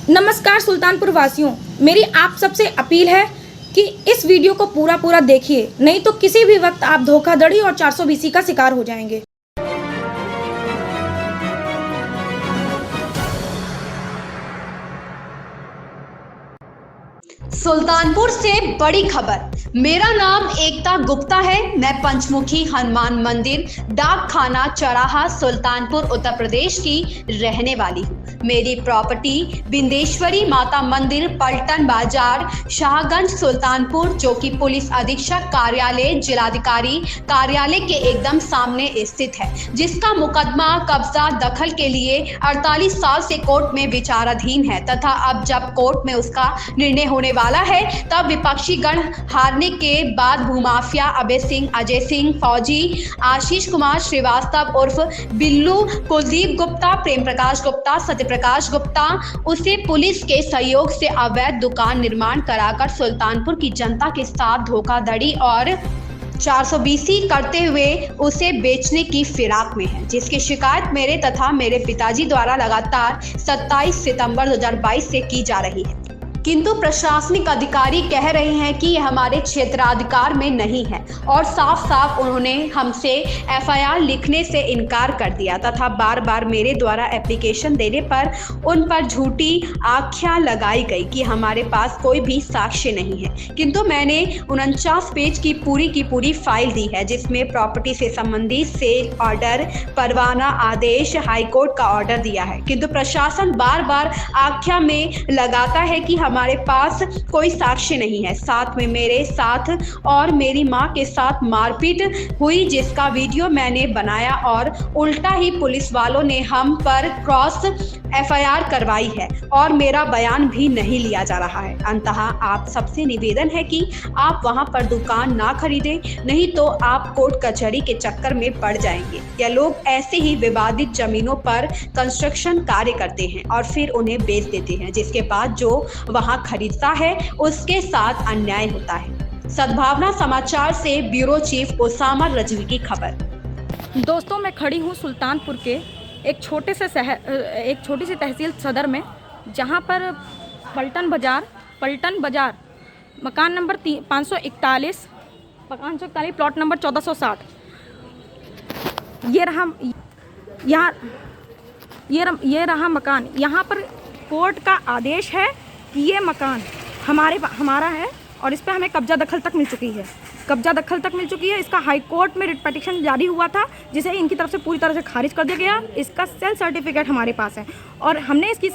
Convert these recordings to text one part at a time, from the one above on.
नमस्कार सुल्तानपुर वासियों, मेरी आप सबसे अपील है कि इस वीडियो को पूरा देखिए, नहीं तो किसी भी वक्त आप धोखाधड़ी और 420 का शिकार हो जाएंगे। सुल्तानपुर से बड़ी खबर। मेरा नाम एकता गुप्ता है। मैं पंचमुखी हनुमान मंदिर डाक खाना चौराहा सुल्तानपुर उत्तर प्रदेश की रहने वाली हूँ। मेरी प्रॉपर्टी बिंदेश्वरी माता मंदिर पलटन बाजार शाहगंज सुल्तानपुर, जो कि पुलिस अधीक्षक कार्यालय जिलाधिकारी कार्यालय के एकदम सामने स्थित है, जिसका मुकदमा कब्जा दखल के लिए 48 साल से कोर्ट में विचाराधीन है तथा अब जब कोर्ट में उसका निर्णय होने वाला है तब विपक्षी गण हारने के बाद भूमाफिया अभय सिंह, अजय सिंह, फौजी, आशीष कुमार श्रीवास्तव उर्फ बिल्लू, कुलदीप गुप्ता, प्रेम प्रकाश गुप्ता, सत्य प्रकाश गुप्ता उसे पुलिस के सहयोग से अवैध दुकान निर्माण कराकर सुल्तानपुर की जनता के साथ धोखाधड़ी और 420 करते हुए उसे बेचने की फिराक में है, जिसकी शिकायत मेरे तथा मेरे पिताजी द्वारा लगातार 27 सितंबर 2022 से की जा रही है। किंतु प्रशासनिक अधिकारी कह रहे हैं कि यह हमारे क्षेत्राधिकार में नहीं है और साफ साफ उन्होंने हमसे एफआईआर लिखने से इनकार कर दिया तथा बार बार मेरे द्वारा एप्लीकेशन देने पर उन पर झूठी आख्या लगाई गई कि हमारे पास कोई भी साक्ष्य नहीं है। किंतु मैंने 49 पेज की पूरी फाइल दी है, जिसमें प्रॉपर्टी से संबंधित सेल ऑर्डर, परवाना, आदेश, हाईकोर्ट का ऑर्डर दिया है। किंतु प्रशासन बार बार आख्या में लगाता है कि हमारे पास कोई साक्ष्य नहीं है। साथ में मेरे साथ और मेरी मां के साथ मारपीट हुई, जिसका वीडियो मैंने बनाया और उल्टा ही पुलिस वालों ने हम पर क्रॉस एफआईआर करवाई है और मेरा बयान भी नहीं लिया जा रहा है। अंततः आप सबसे निवेदन है कि आप वहां पर दुकान ना खरीदें, नहीं तो आप कोर्ट कचहरी के चक्कर में पड़ जाएंगे। यह लोग ऐसे ही विवादित जमीनों पर कंस्ट्रक्शन कार्य करते हैं और फिर उन्हें बेच देते हैं, जिसके बाद जो वहां खरीदता है उसके साथ अन्याय होता है। सद्भावना समाचार से ब्यूरो चीफ उसामा रजवी की खबर। दोस्तों, मैं खड़ी हूँ सुल्तानपुर के एक छोटी सी तहसील सदर में, जहाँ पर पलटन बाजार मकान नंबर 541 प्लॉट नंबर 1460। ये रहा मकान। यहाँ पर कोर्ट का आदेश है कि ये मकान हमारा है और इस पर हमें कब्जा दखल तक मिल चुकी है। इसका हाई कोर्ट में रिट पिटीशन जारी हुआ था, जिसे इनकी तरफ से पूरी तरह से खारिज कर दिया गया। इसका सेल सर्टिफिकेट हमारे पास है और हमने इसकी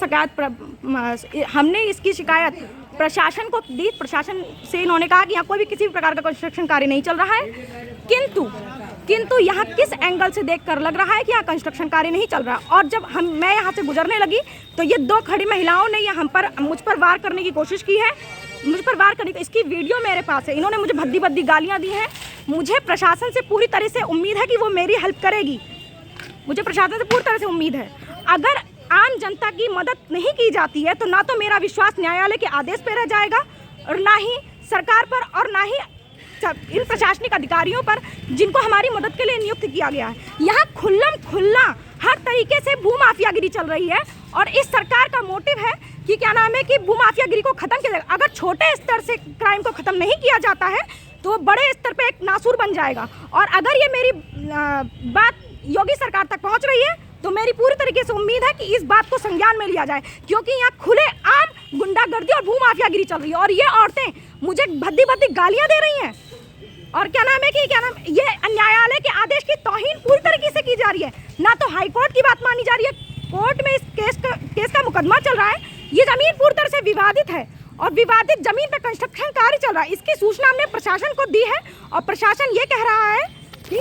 शिकायत प्रशासन को दी। प्रशासन से इन्होंने कहा कि यहाँ कोई भी किसी भी प्रकार का कंस्ट्रक्शन कार्य नहीं चल रहा है, किंतु यहाँ किस एंगल से देखकर लग रहा है कि यहाँ कंस्ट्रक्शन कार्य नहीं चल रहा। और जब मैं यहाँ से गुजरने लगी तो ये दो खड़ी महिलाओं ने मुझ पर वार करने की कोशिश की है। इसकी वीडियो मेरे पास है। इन्होंने मुझे भद्दी गालियाँ दी हैं। मुझे प्रशासन से पूरी तरह से उम्मीद है कि वो मेरी हेल्प करेगी। मुझे प्रशासन से पूरी तरह से उम्मीद है। अगर आम जनता की मदद नहीं की जाती है तो ना तो मेरा विश्वास न्यायालय के आदेश पर रह जाएगा और ना ही सरकार पर और ना ही इन प्रशासनिक अधिकारियों पर जिनको हमारी मदद के लिए नियुक्त किया गया है। यहाँ खुल्ला हर तरीके से भूमाफियागिरी चल रही है और इस सरकार का मोटिव है कि कि भूमाफियागिरी को खत्म किया जाएगा। अगर छोटे स्तर से क्राइम को खत्म नहीं किया जाता है तो बड़े स्तर पे एक नासूर बन जाएगा। और अगर ये मेरी बात योगी सरकार तक पहुंच रही है तो मेरी पूरी तरीके से उम्मीद है कि इस बात को संज्ञान में लिया जाए, क्योंकि यहाँ खुले आम गुंडागर्दी और भूमाफियागिरी चल रही है और ये औरतें मुझे भद्दी गालियां दे रही हैं और ये न्यायालय के आदेश की तौहीन पूरी तरीके से की जा रही है। ना तो हाई कोर्ट की बात मानी जा रही है, कोर्ट में इस केस का मुकदमा चल रहा है। ये जमीन पूरी तरह से विवादित है और विवादित जमीन पर कंस्ट्रक्शन कार्य चल रहा है। इसकी सूचना हमने प्रशासन को दी है और प्रशासन ये कह रहा है कि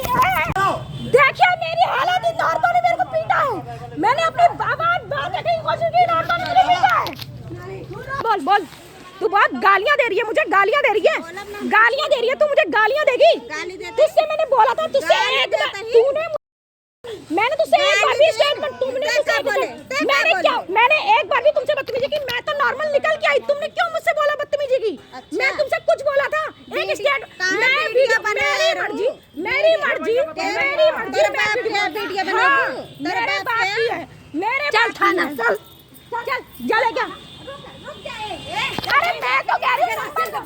देखिए मेरी हालत, इन औरतों ने मेरे को पीटा है। मैंने अपने बात करने की कोशिश की, इन औरतों ने मुझे पीटा है। बोल तू बहुत गालियां दे रही है, मुझे गालियां दे रही है, तू मुझे गालियां देगी। तुझसे मैंने बोला था, मैंने तुझसे एक बार भी स्टेटमेंट मैंने एक बार भी तुमसे बदतमीजी की। मैं तो नॉर्मल निकल के आई, तुमने क्यों मुझसे बोला बदतमीजी की? अच्छा। मैं तुमसे कुछ बोला था? एक स्टेट मेरी मर्जी मेरे बात की है। चल थाना चल क्या बोल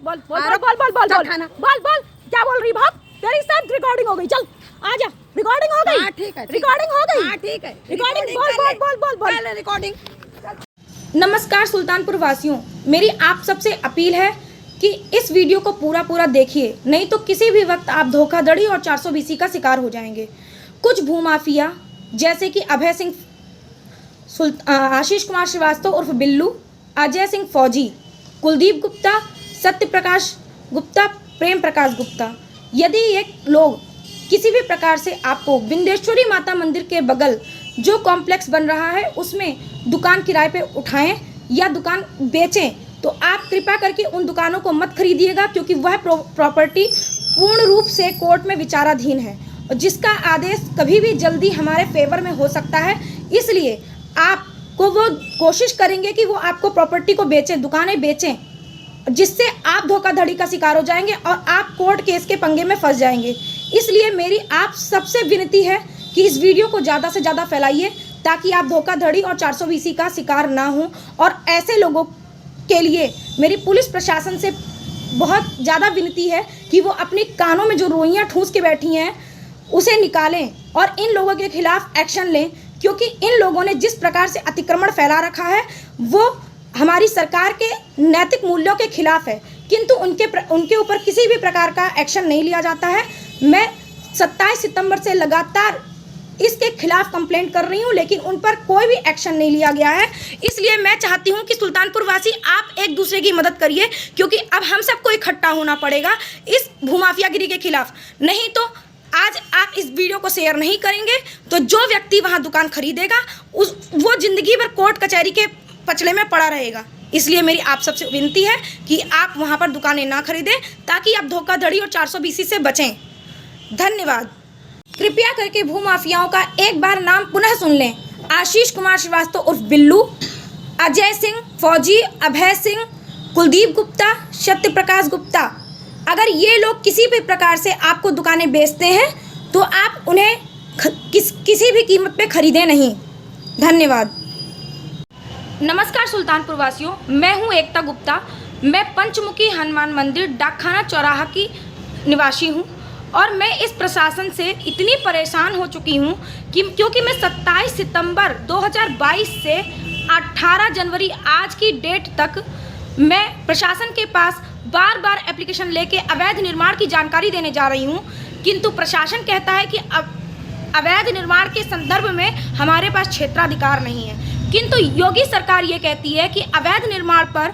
बोल बोल बोल बोल बोल बोल बोल क्या बोल रही भाग, तेरी सब रिकॉर्डिंग हो गई, चल आजा, रिकॉर्डिंग हो गई, ठीक है, रिकॉर्डिंग हो गई, ठीक है, रिकॉर्डिंग बोल बोल बोल बोल बोल रिकॉर्डिंग। नमस्कार सुल्तानपुर वासियों, मेरी आप सबसे अपील है कि इस वीडियो को पूरा देखिए, नहीं तो किसी भी वक्त आप धोखाधड़ी और 420 का शिकार हो जाएंगे। कुछ भूमाफिया जैसे कि अभय सिंह, आशीष कुमार श्रीवास्तव उर्फ बिल्लू, अजय सिंह फौजी, कुलदीप गुप्ता, सत्य प्रकाश गुप्ता, प्रेम प्रकाश गुप्ता, यदि ये लोग किसी भी प्रकार से आपको बिंदेश्वरी माता मंदिर के बगल जो कॉम्प्लेक्स बन रहा है उसमें दुकान किराए पे उठाएं या दुकान बेचें, तो आप कृपया करके उन दुकानों को मत खरीदिएगा, क्योंकि वह प्रॉपर्टी पूर्ण रूप से कोर्ट में विचाराधीन है और जिसका आदेश कभी भी जल्दी हमारे फेवर में हो सकता है। इसलिए आपको वो कोशिश करेंगे कि वो आपको प्रॉपर्टी को बेचें, दुकानें बेचें, जिससे आप धोखाधड़ी का शिकार हो जाएंगे और आप कोर्ट केस के पंगे में फंस जाएंगे। इसलिए मेरी आप सबसे विनती है कि इस वीडियो को ज़्यादा से ज़्यादा फैलाइए ताकि आप धोखाधड़ी और 420 का शिकार ना हो। और ऐसे लोगों के लिए मेरी पुलिस प्रशासन से बहुत ज़्यादा विनती है कि वो अपनी कानों में जो रोइयाँ ठूंस के बैठी हैं उसे निकालें और इन लोगों के खिलाफ एक्शन लें, क्योंकि इन लोगों ने जिस प्रकार से अतिक्रमण फैला रखा है वो हमारी सरकार के नैतिक मूल्यों के खिलाफ है, किंतु उनके ऊपर किसी भी प्रकार का एक्शन नहीं लिया जाता है। मैं 27 सितंबर से लगातार इसके खिलाफ कंप्लेंट कर रही हूँ, लेकिन उन पर कोई भी एक्शन नहीं लिया गया है। इसलिए मैं चाहती हूँ कि सुल्तानपुर वासी आप एक दूसरे की मदद करिए, क्योंकि अब हम सबको इकट्ठा होना पड़ेगा इस भूमाफियागिरी के खिलाफ। नहीं तो आज आप इस वीडियो को शेयर नहीं करेंगे तो जो व्यक्ति वहाँ दुकान खरीदेगा वो जिंदगी भर कोर्ट कचहरी के पचड़े में पड़ा रहेगा। इसलिए मेरी आप सबसे विनती है कि आप वहाँ पर दुकानें ना खरीदें ताकि आप धोखाधड़ी और 420 से बचें। धन्यवाद। कृपया करके भूमाफियाओं का एक बार नाम पुनः सुन लें। आशीष कुमार श्रीवास्तव उर्फ बिल्लू, अजय सिंह फौजी, अभय सिंह, कुलदीप गुप्ता, सत्य प्रकाश गुप्ता। अगर ये लोग किसी भी प्रकार से आपको दुकानें बेचते हैं तो आप उन्हें किसी भी कीमत पे खरीदें नहीं। धन्यवाद। नमस्कार सुल्तानपुर वासियों, मैं हूँ एकता गुप्ता। मैं पंचमुखी हनुमान मंदिर डाकखाना चौराहा की निवासी हूँ और मैं इस प्रशासन से इतनी परेशान हो चुकी हूँ कि क्योंकि मैं 27 सितंबर 2022 से 18 जनवरी आज की डेट तक मैं प्रशासन के पास बार एप्लीकेशन लेके अवैध निर्माण की जानकारी देने जा रही हूँ, किंतु प्रशासन कहता है कि अवैध निर्माण के संदर्भ में हमारे पास क्षेत्राधिकार नहीं है। किंतु योगी सरकार ये कहती है कि अवैध निर्माण पर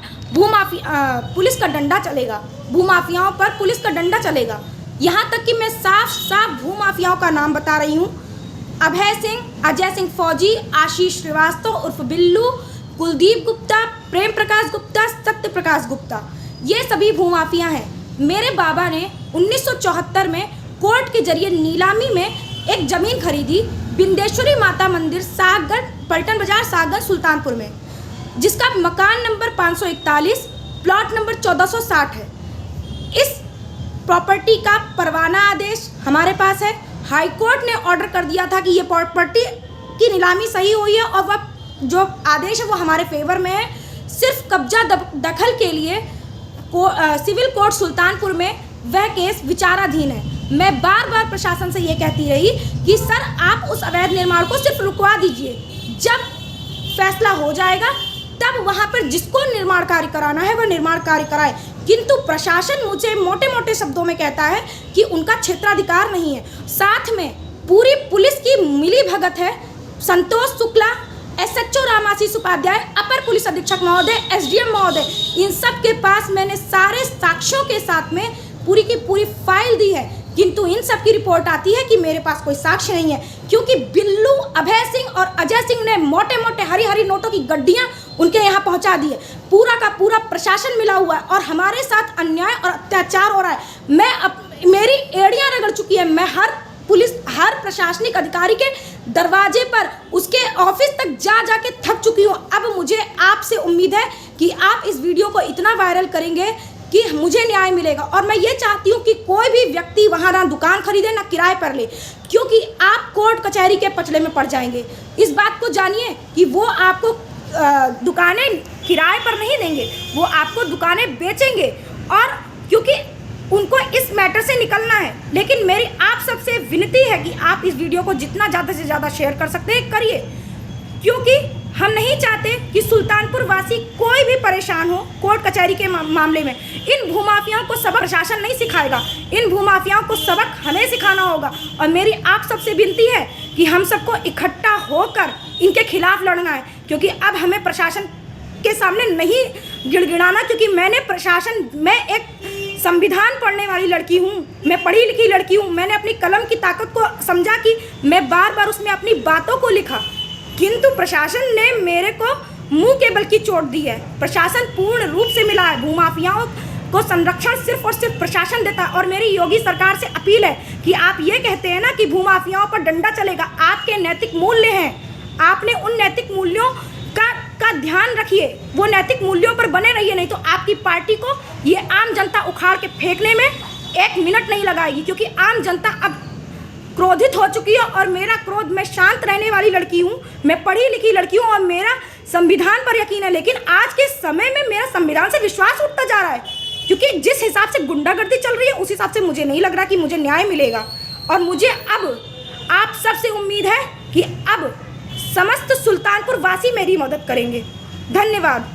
पुलिस का डंडा चलेगा, भूमाफियाओं पर पुलिस का डंडा चलेगा। यहाँ तक कि मैं साफ भूमाफियाओं का नाम बता रही हूँ। अभय सिंह, अजय सिंह फौजी, आशीष श्रीवास्तव उर्फ बिल्लू, कुलदीप गुप्ता, प्रेम प्रकाश गुप्ता, सत्य प्रकाश गुप्ता, ये सभी भूमाफिया हैं। मेरे बाबा ने 1974 में कोर्ट के जरिए नीलामी में एक ज़मीन खरीदी बिंदेश्वरी माता मंदिर सागगढ़, पलटन बाजार सागगढ़ सुल्तानपुर में, जिसका मकान नंबर 541 प्लॉट नंबर 1460 है। इस प्रॉपर्टी का परवाना आदेश हमारे पास है। हाई कोर्ट ने ऑर्डर कर दिया था कि ये प्रॉपर्टी की नीलामी सही हुई है और वह जो आदेश है वो हमारे फेवर में है। सिर्फ कब्जा दखल के लिए सिविल कोर्ट सुल्तानपुर में वह केस विचाराधीन है। मैं बार प्रशासन से ये कहती रही कि सर आप उस अवैध निर्माण को सिर्फ रुकवा दीजिए, जब फैसला हो जाएगा तब वहाँ पर जिसको निर्माण कार्य कराना है वह निर्माण कार्य कराए। किंतु प्रशासन मुझे मोटे शब्दों में कहता है कि उनका क्षेत्राधिकार नहीं है। साथ में पूरी पुलिस की मिली भगत है। संतोष शुक्ला, SHO रामाशीष उपाध्याय, अपर पुलिस अधीक्षक महोदय, SDM महोदय, इन सब के पास मैंने सारे साक्ष्यों के साथ में पूरी की पूरी फाइल दी है, किंतु इन सब की रिपोर्ट आती है कि मेरे पास कोई साक्ष्य नहीं है, क्योंकि बिल्लू, अभय सिंह और अजय सिंह ने मोटे हरी नोटों की गड्डियां उनके यहाँ पहुंचा दी है। पूरा का पूरा प्रशासन मिला हुआ है और हमारे साथ अन्याय और अत्याचार हो रहा है। मेरी एड़ियां रगड़ चुकी है। मैं हर प्रशासनिक अधिकारी के दरवाजे पर, उसके ऑफिस तक जाके थक चुकी हूँ। अब मुझे आपसे उम्मीद है कि आप इस वीडियो को इतना वायरल करेंगे कि मुझे न्याय मिलेगा। और मैं ये चाहती हूँ कि कोई भी व्यक्ति वहाँ ना दुकान खरीदे ना किराए पर ले, क्योंकि आप कोर्ट कचहरी के पचड़े में पड़ जाएंगे। इस बात को जानिए कि वो आपको दुकानें किराए पर नहीं देंगे, वो आपको दुकानें बेचेंगे, और क्योंकि उनको इस मैटर से निकलना है। लेकिन मेरी आप सबसे विनती है कि आप इस वीडियो को जितना ज़्यादा से ज़्यादा शेयर कर सकते हैं करिए, क्योंकि हम नहीं चाहते कि सुल्तानपुर वासी कोई भी परेशान हो कोर्ट कचहरी के मामले में। इन भूमाफियाओं को सबक प्रशासन नहीं सिखाएगा, इन भूमाफियाओं को सबक हमें सिखाना होगा। और मेरी आप सबसे विनती है कि हम सबको इकट्ठा होकर इनके खिलाफ लड़ना है, क्योंकि अब हमें प्रशासन के सामने नहीं गिड़गिड़ाना, क्योंकि मैं एक संविधान पढ़ने वाली लड़की हूँ, मैं पढ़ी लिखी लड़की हूँ। मैंने अपनी कलम की ताकत को समझा कि मैं बार बार उसमें अपनी बातों को लिखा, किंतु प्रशासन ने मेरे को मुंह के बल की चोट दी है। प्रशासन पूर्ण रूप से मिला है, भूमाफियाओं को संरक्षण सिर्फ और सिर्फ प्रशासन देता है। और मेरी योगी सरकार से अपील है कि आप ये कहते हैं ना कि भूमाफियाओं पर डंडा चलेगा, आपके नैतिक मूल्य हैं, आपने उन नैतिक मूल्यों का ध्यान रखिए, वो नैतिक मूल्यों पर बने रहिए, नहीं तो आपकी पार्टी को ये आम जनता उखाड़ के फेंकने में 1 मिनट नहीं लगाएगी, क्योंकि आम जनता अब क्रोधित हो चुकी है। और मेरा क्रोध, मैं शांत रहने वाली लड़की हूँ, मैं पढ़ी लिखी लड़की हूँ और मेरा संविधान पर यकीन है, लेकिन आज के समय में मेरा संविधान से विश्वास उठता जा रहा है, क्योंकि जिस हिसाब से गुंडागर्दी चल रही है उस हिसाब से मुझे नहीं लग रहा कि मुझे न्याय मिलेगा। और मुझे अब आप सबसे उम्मीद है कि अब समस्त सुल्तानपुर वासी मेरी मदद करेंगे। धन्यवाद।